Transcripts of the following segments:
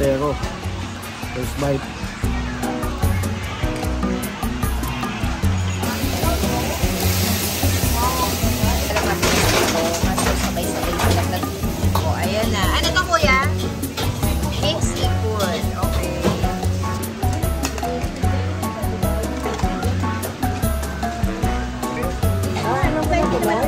Estero. First bite. Sabay-sabay sila nag-o. Ayan na. Ano to, kuya? Mixed seafood. Okay. Ano ba ito ba?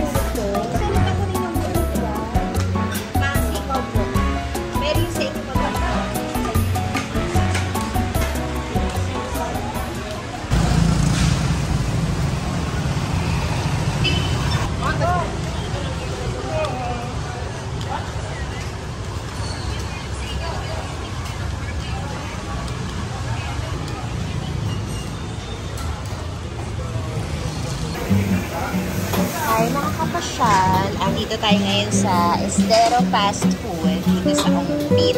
Hi mga kapasyal, andito tayo ngayon sa Estero Fast Food dito sa Ongpin.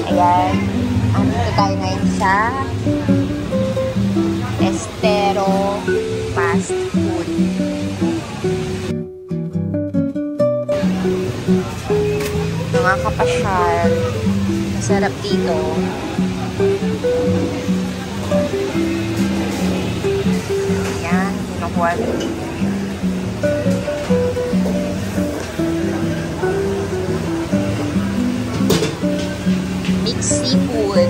Ayan, andito tayo ngayon sa Estero Fast Food. Mga kapasyal, masarap dito. One. Mixed seafood.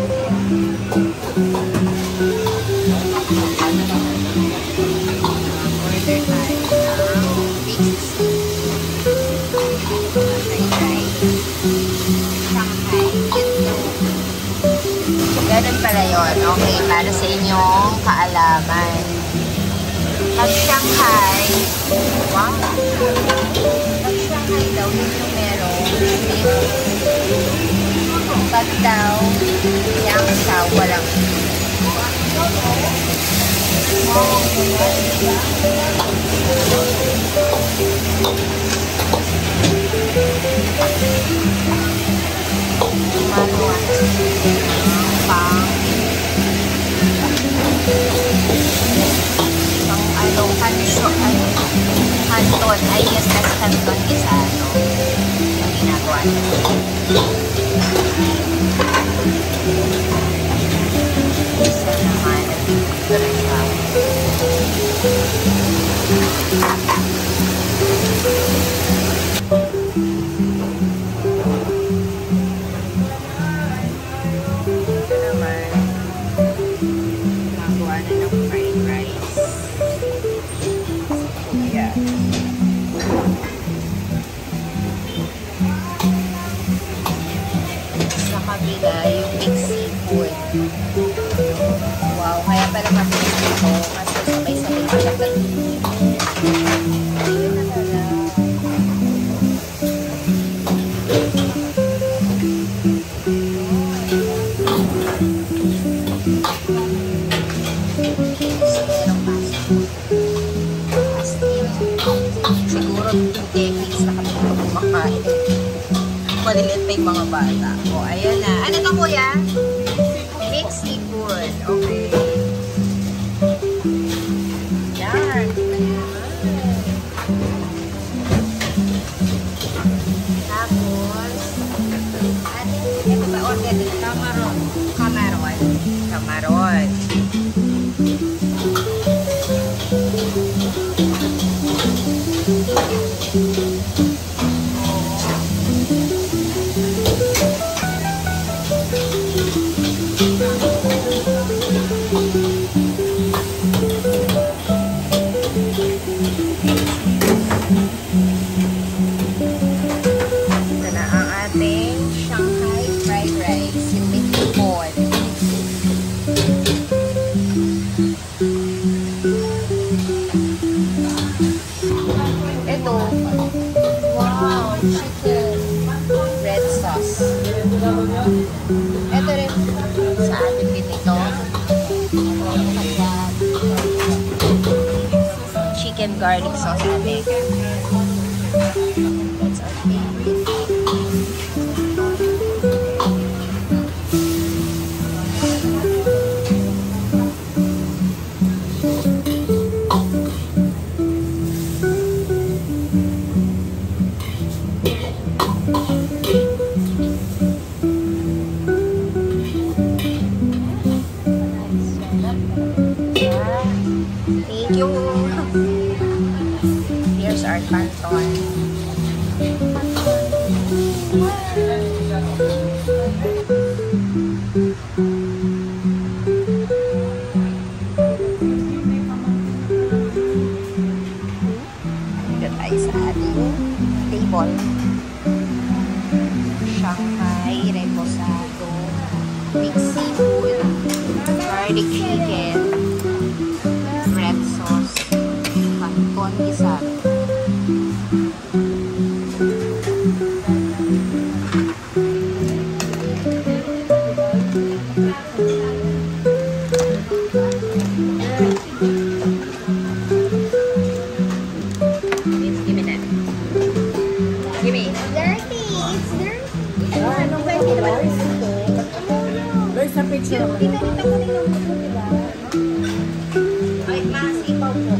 Order tayo ng mixed seafood. Shanghai. Ganun pala yun. Okay, para sa inyong kaalaman. Pag Shanghai, wow! Pag Shanghai daw, yun yung meron. Pag daw, yang siya, walang. Manuan. Canton, ay yes, that's Canton isa, no? Yung ginagawa nito. Isa naman, nandito rin siya. Ito naman, ginagawa na ng fried rice. Yeah. Sa kabila, yung mixed seafood. Wow, kaya pala mabilis ito kasi sabay-sabay sila nag-iinit. Ayun na pala. Siguro 2 decades na kami kumakain. Maliliit pa yung mga bata. O, ayan na. Ano to, kuya? Mixed seafood. Okay. Yan. Tapos, ito ba order din? Camaron. Camaron. Camaron. Ito rin sa atin din ito. Chicken garlic sauce natin. That's our favorite. Here's our canton. Dito tayo sa ating table. Shanghai, reposado, mixed seafood, garlic chicken, red sauce, canton gisado. Sa picture. Pinakita ko rin yung mundo, diba? Ay, masipaw po.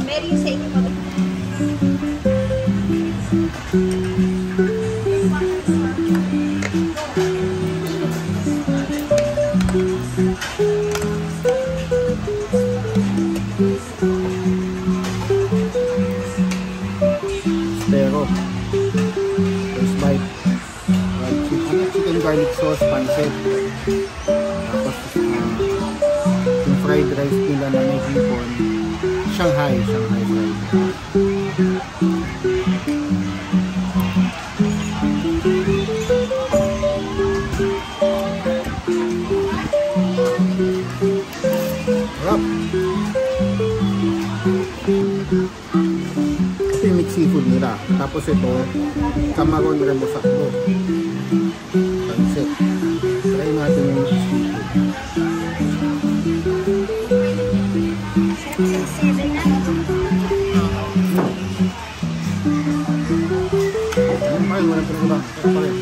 Pero yung sa inyo mag- Pero first bite. Chicken garlic sauce, pancit. Tapos yung fried rice nila na may hipon. Shanghai fried. Sarap. Ito yung mixed seafood nila. Tapos ito, Camarón Remorsado. Pancit. Try natin yung mixed seafood. Ayun pa rin, walang pinagula. Ayun pa rin.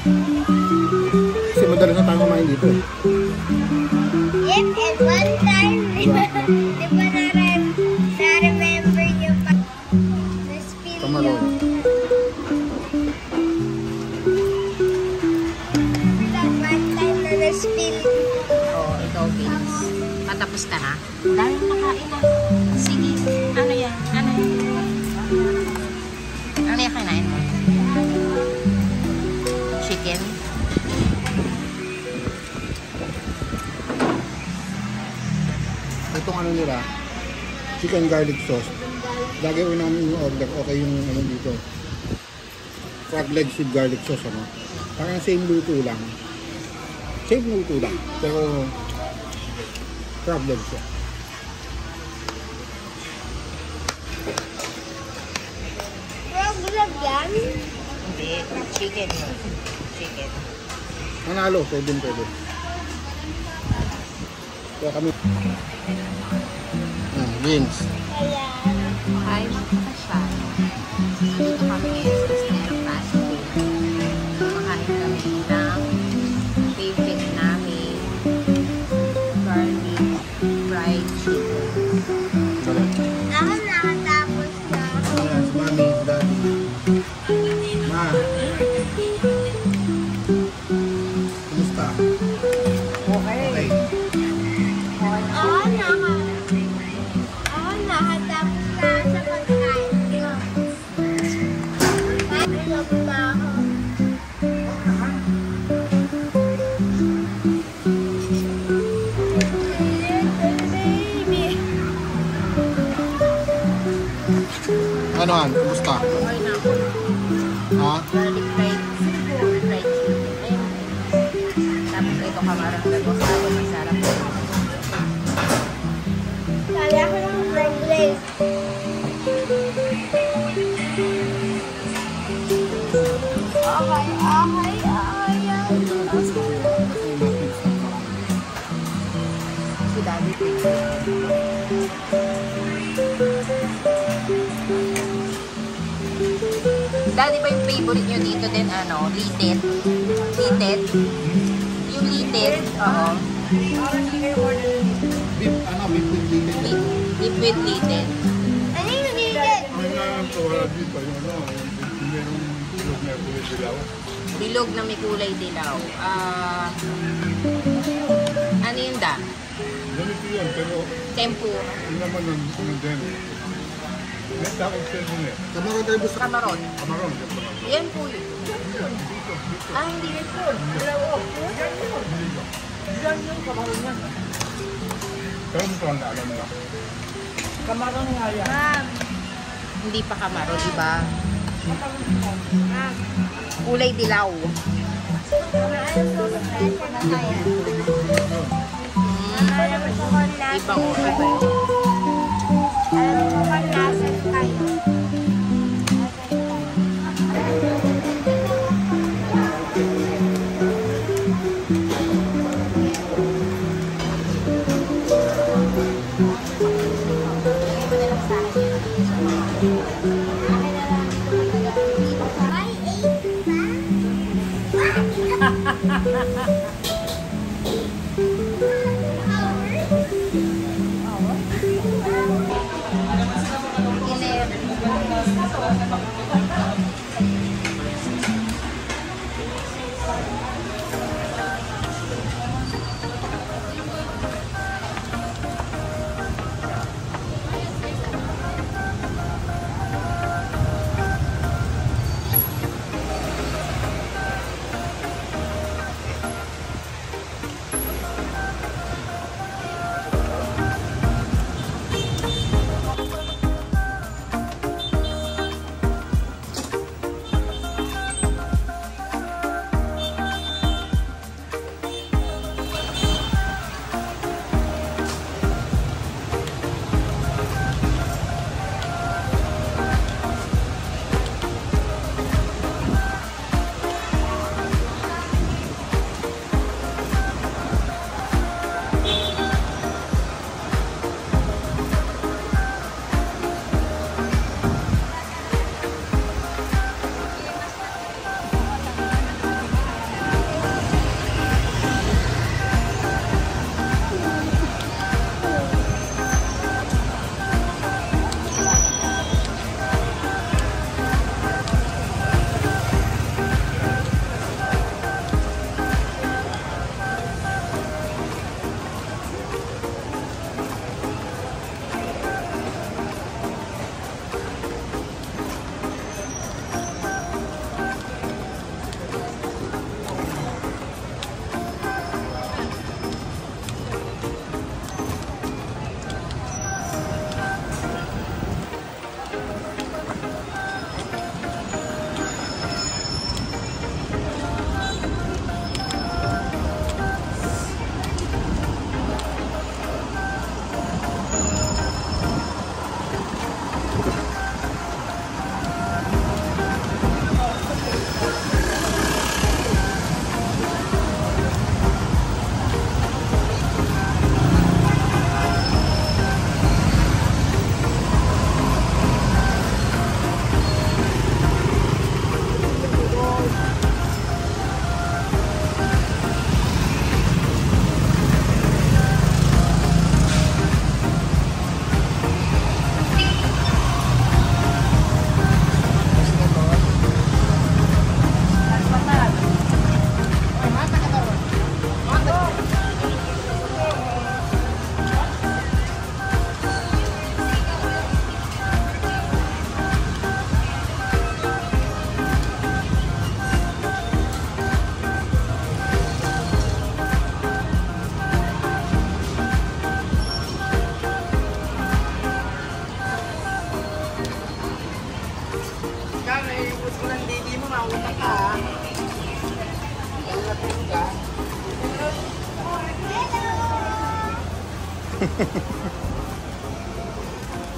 Kasi madalas na tayo kumain dito eh. Yep, and one time, di ba na-remember niyo pa na-spill Camarón. yung one time na na-spill. Oh, ito, Vince. Patapos ka na? Dahil nakain na. Sige. Ano yan? Ano yan? Ano yung kinain mo? Chicken? Itong ano nila, chicken garlic sauce. Lagi ko namin yung order, okay yung ano dito. Frog legs with garlic sauce, ano. Parang same luto lang. Same luto lang. Pero, frog legs siya. Frog leg yan? Hindi. Chicken yun. Chicken. Manalo, pwede. Kaya kami. Vince. Ayan. Hi, mga kasyal. Nandito kami ngayon sa Stella Fast Food. Makain kami ng favorite namin garlic fried chicken. Ako nakatapos na. Ayan, si Mami, si Daddy. Ma. Kumusta? Okay. Oo, nakatapos na sa pagkain ko. Tulog pa ako. Baby. Ano Han? Kumusta? Okay na ako. Ha? Garlic fried chicken. Ayun. Tapos ito kamarang reposado. Masarap. Kaya ko ng frog leg. Si Daddy. Daddy ba yung favorite nyo dito din, ano, lited? Lited? Yung lited, oo. Beef, ano, beef with liver. Beef with lited. Ano yung needed? Bilog na may kulay dilaw. Ano yun da? Ganito yan, pero Tempo. yun naman ang din. Takot siya din eh. Kamaron tayo gusto. Kamaron. Kamaron. Yan po yun. Ah, hindi yun po. Yan yung kamaron yan. Pero ito ang alam na. Kamaron nga yan. Ma'am. Hindi pa kamaron, diba? Ma'am. Kulay dilaw. Ano po sa presyo na kaya? Ano po sa konlasan? Ibang oras. Ano po konlasan kayo?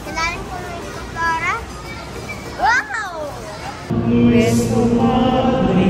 Kailangan ko ng Flora. Wow! Nuestro Padre,